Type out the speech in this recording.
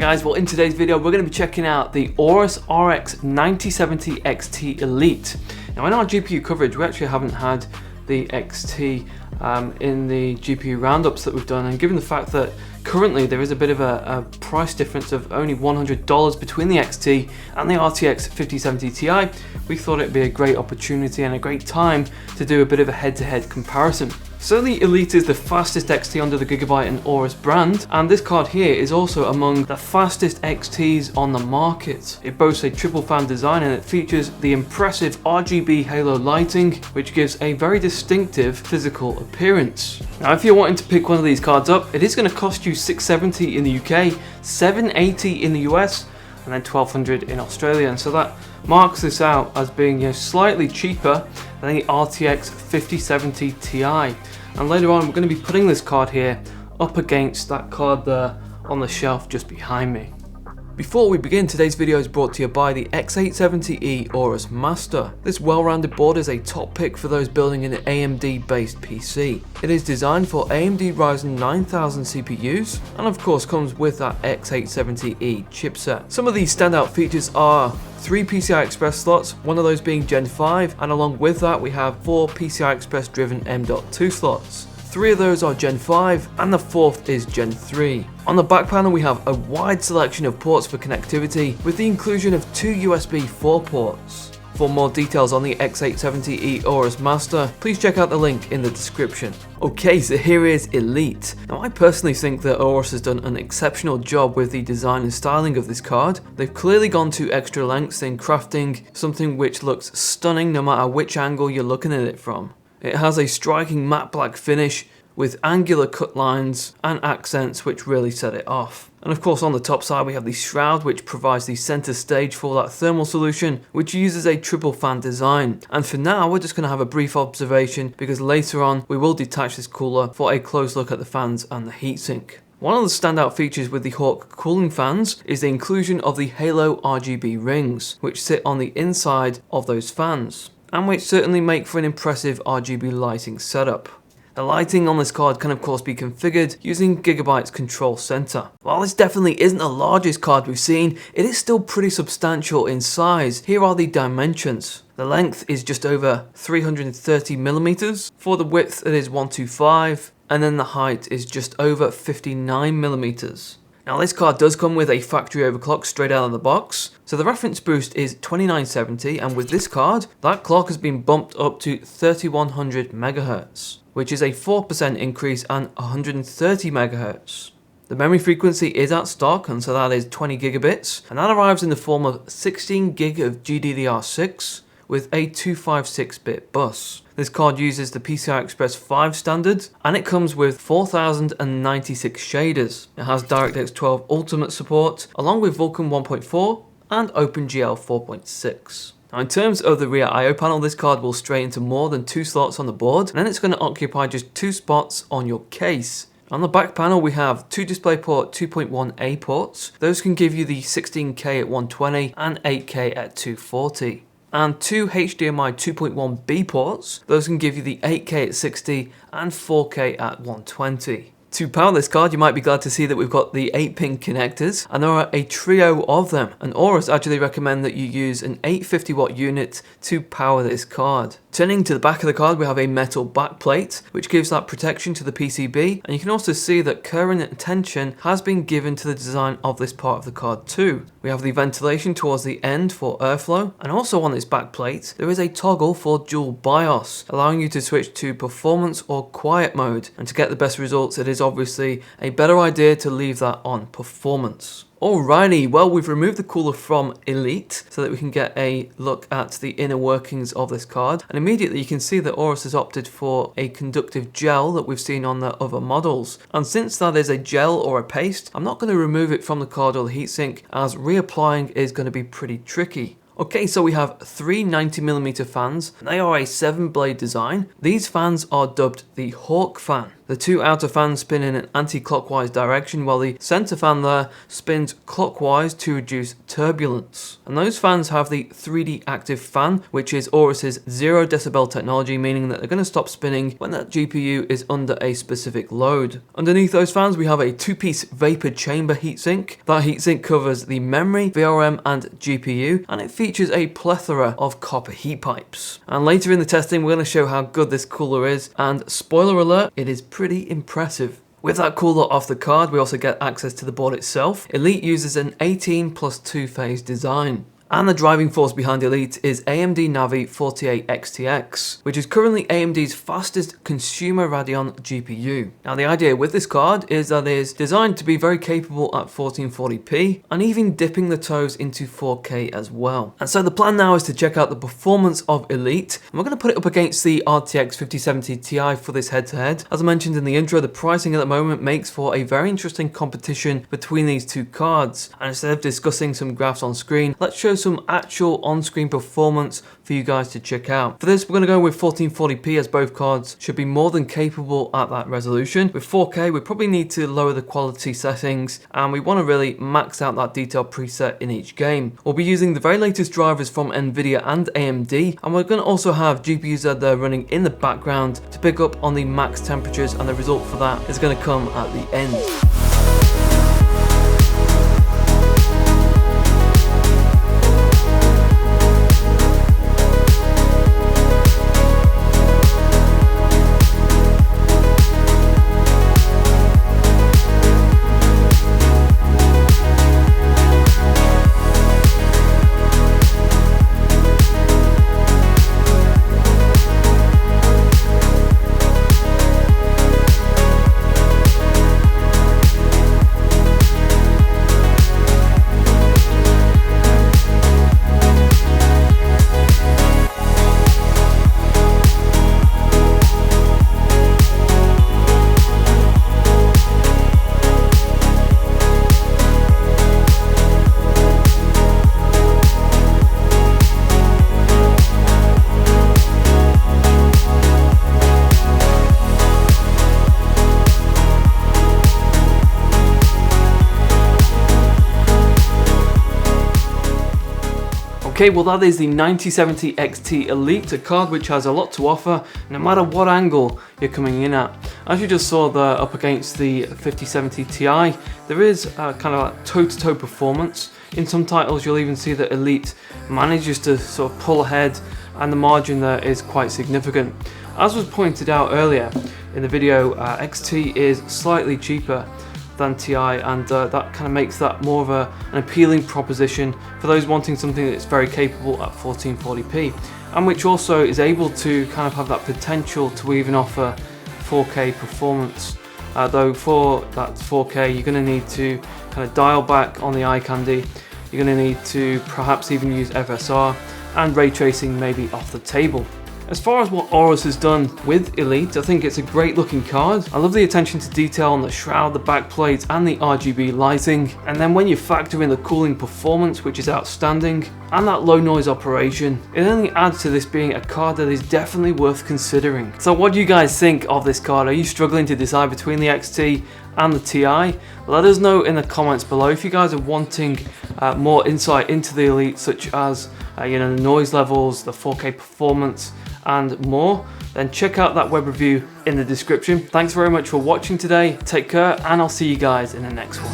guys, well in today's video we're going to be checking out the Aorus RX 9070 XT Elite. Now in our GPU coverage we actually haven't had the XT in the GPU roundups that we've done, and given the fact that currently there is a bit of a price difference of only $100 between the XT and the RTX 5070 Ti, we thought it'd be a great opportunity and a great time to do a bit of a head-to-head comparison. So the Elite is the fastest XT under the Gigabyte and Aorus brand, and this card here is also among the fastest XTs on the market. It boasts a triple fan design and it features the impressive RGB halo lighting, which gives a very distinctive physical appearance. Now if you're wanting to pick one of these cards up, it is going to cost you $670 in the UK, $780 in the US, and then $1,200 in Australia, and so that marks this out as being slightly cheaper than the RTX 5070 Ti. And later on we're going to be putting this card here up against that card there on the shelf just behind me. Before we begin, today's video is brought to you by the X870E Aorus Master. This well-rounded board is a top pick for those building an AMD based PC. It is designed for AMD Ryzen 9000 CPUs and of course comes with that X870E chipset. Some of these standout features are 3 PCI Express slots, one of those being Gen 5, and along with that we have 4 PCI Express driven M.2 slots. 3 of those are Gen 5 and the 4th is Gen 3. On the back panel we have a wide selection of ports for connectivity with the inclusion of 2 USB 4 ports. For more details on the X870E Aorus Master, please check out the link in the description. Okay, so here is Elite. Now I personally think that Aorus has done an exceptional job with the design and styling of this card. They've clearly gone to extra lengths in crafting something which looks stunning no matter which angle you're looking at it from. It has a striking matte black finish with angular cut lines and accents which really set it off. And of course on the top side we have the shroud, which provides the center stage for that thermal solution, which uses a triple fan design. And for now we're just going to have a brief observation because later on we will detach this cooler for a close look at the fans and the heatsink. One of the standout features with the Hawk cooling fans is the inclusion of the Halo RGB rings, which sit on the inside of those fans, and which certainly make for an impressive RGB lighting setup. The lighting on this card can of course be configured using Gigabyte's control center. While this definitely isn't the largest card we've seen, it is still pretty substantial in size. Here are the dimensions. The length is just over 330mm, for the width it is 125, and then the height is just over 59mm. Now this card does come with a factory overclock straight out of the box, so the reference boost is 2970, and with this card, that clock has been bumped up to 3100 MHz, which is a 4% increase and 130 MHz. The memory frequency is at stock, and so that is 20 gigabits, and that arrives in the form of 16 gig of GDDR6 with a 256-bit bus. This card uses the PCI Express 5 standard, and it comes with 4096 shaders. It has DirectX 12 Ultimate support, along with Vulkan 1.4 and OpenGL 4.6. Now in terms of the rear I/O panel, this card will stray into more than 2 slots on the board, and then it's going to occupy just 2 spots on your case. On the back panel we have 2 DisplayPort 2.1a ports. Those can give you the 16K at 120 and 8K at 240. And 2 HDMI 2.1b ports. Those can give you the 8K at 60 and 4K at 120. To power this card, you might be glad to see that we've got the 8-pin connectors, and there are a trio of them. And Aorus actually recommend that you use an 850 watt unit to power this card. Turning to the back of the card, we have a metal backplate, which gives that protection to the PCB, and you can also see that care and attention has been given to the design of this part of the card too. We have the ventilation towards the end for airflow, and also on this backplate, there is a toggle for dual BIOS, allowing you to switch to performance or quiet mode, and to get the best results, it is obviously a better idea to leave that on performance. Alrighty, well we've removed the cooler from Elite so that we can get a look at the inner workings of this card, and immediately you can see that Aorus has opted for a conductive gel that we've seen on the other models, and since that is a gel or a paste, I'm not going to remove it from the card or the heatsink, as reapplying is going to be pretty tricky. Okay, so we have 3 90mm fans. They are a 7-blade design. These fans are dubbed the Hawk fan. The two outer fans spin in an anti-clockwise direction, while the center fan there spins clockwise to reduce turbulence. And those fans have the 3D active fan, which is Aorus's 0 decibel technology, meaning that they're going to stop spinning when that GPU is under a specific load. Underneath those fans, we have a two-piece vapor chamber heatsink. That heatsink covers the memory, VRM, and GPU, and it features a plethora of copper heat pipes. And later in the testing, we're going to show how good this cooler is, and spoiler alert, it is pretty impressive. With that cooler off the card, we also get access to the board itself. Elite uses an 18+ 2-phase design. And the driving force behind Elite is AMD Navi 48XTX, which is currently AMD's fastest consumer Radeon GPU. Now the idea with this card is that it is designed to be very capable at 1440p and even dipping the toes into 4K as well. And so the plan now is to check out the performance of Elite, and we're going to put it up against the RTX 5070 Ti for this head-to-head. As I mentioned in the intro, the pricing at the moment makes for a very interesting competition between these two cards. And instead of discussing some graphs on screen, let's show some actual on-screen performance for you guys to check out. For this, we're going to go with 1440p, as both cards should be more than capable at that resolution. With 4K, we probably need to lower the quality settings, and we want to really max out that detail preset in each game. We'll be using the very latest drivers from Nvidia and AMD, and we're going to also have GPUs that are running in the background to pick up on the max temperatures, and the result for that is going to come at the end. Okay, well that is the 9070 XT Elite, a card which has a lot to offer no matter what angle you're coming in at. As you just saw there up against the 5070 Ti, there is kind of a toe-to-toe performance. In some titles you'll even see that Elite manages to sort of pull ahead, and the margin there is quite significant. As was pointed out earlier in the video, XT is slightly cheaper than Ti, and that kind of makes that more of an appealing proposition for those wanting something that's very capable at 1440p, and which also is able to kind of have that potential to even offer 4K performance. Though for that 4K you're going to need to kind of dial back on the eye candy, you're going to need to perhaps even use FSR, and ray tracing maybe off the table. As far as what Aorus has done with Elite, I think it's a great looking card. I love the attention to detail on the shroud, the backplate, and the RGB lighting. And then when you factor in the cooling performance, which is outstanding, and that low noise operation, it only adds to this being a card that is definitely worth considering. So what do you guys think of this card? Are you struggling to decide between the XT and the Ti? Let us know in the comments below. If you guys are wanting more insight into the Elite, such as the noise levels, the 4K performance, and more, then check out that web review in the description. Thanks very much for watching today. Take care, and I'll see you guys in the next one.